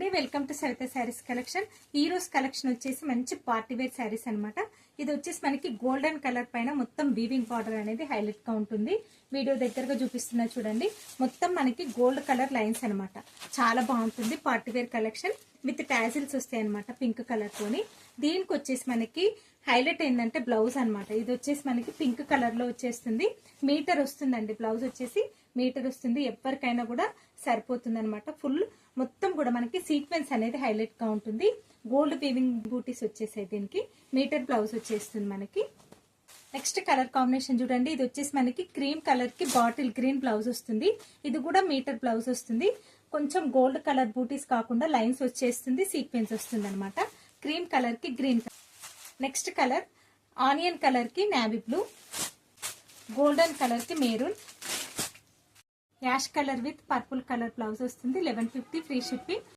అండి, welcome to Savitha sarees collection. ఈ రోజు కలెక్షన్ వచ్చేసి మంచి పార్టీ వేర్ శారీస్ అన్నమాట. ఇది వచ్చేసి మనకి గోల్డెన్ కలర్ పైన మొత్తం వీవింగ్ బార్డర్ అనేది హైలైట్ గా ఉంటుంది. వీడియో దగ్గరగా చూపిస్తున్నా చూడండి. మొత్తం మనకి గోల్డ్ కలర్ లైన్స్ అన్నమాట. చాలా బాగుంటుంది party wear collection. With tassels వస్తాయి అనమాట పింక్ కలర్ తోని. దీనికి వచ్చేసి మనకి హైలైట్ ఏంటంటే బ్లౌజ్ అన్నమాట. ఇది వచ్చేసి మనకి పింక్ కలర్ లో వచ్చేస్తుంది. మీటర్ వస్తుందండి, బ్లౌజ్ వచ్చేసి మీటర్ వస్తుంది. ఎవరికైనా కూడా సరిపోతుంది అనమాట. ఫుల్ మొత్తం కూడా మనకి సీక్వెన్స్ అనేది హైలైట్ గా ఉంటుంది. గోల్డ్ వీవింగ్ బూటీస్ వచ్చేసాయి. దీనికి మీటర్ బ్లౌజ్ వచ్చేస్తుంది మనకి. నెక్స్ట్ కలర్ కాంబినేషన్ చూడండి. ఇది వచ్చేసి మనకి క్రీమ్ కలర్ కి బాటిల్ గ్రీన్ బ్లౌజ్ వస్తుంది. ఇది కూడా మీటర్ బ్లౌజ్ వస్తుంది. కొంచెం గోల్డ్ కలర్ బూటీస్ కాకుండా లైన్స్ వచ్చేస్తుంది, సీక్వెన్స్ వస్తుంది అనమాట. క్రీమ్ కలర్ కి green colour. Next colour onion colour కి నావీ బ్లూ, గోల్డెన్ కలర్ కి maroon, ash colour with purple colour blouse వస్తుంది. 1150 ఫ్రీ షిప్పింగ్.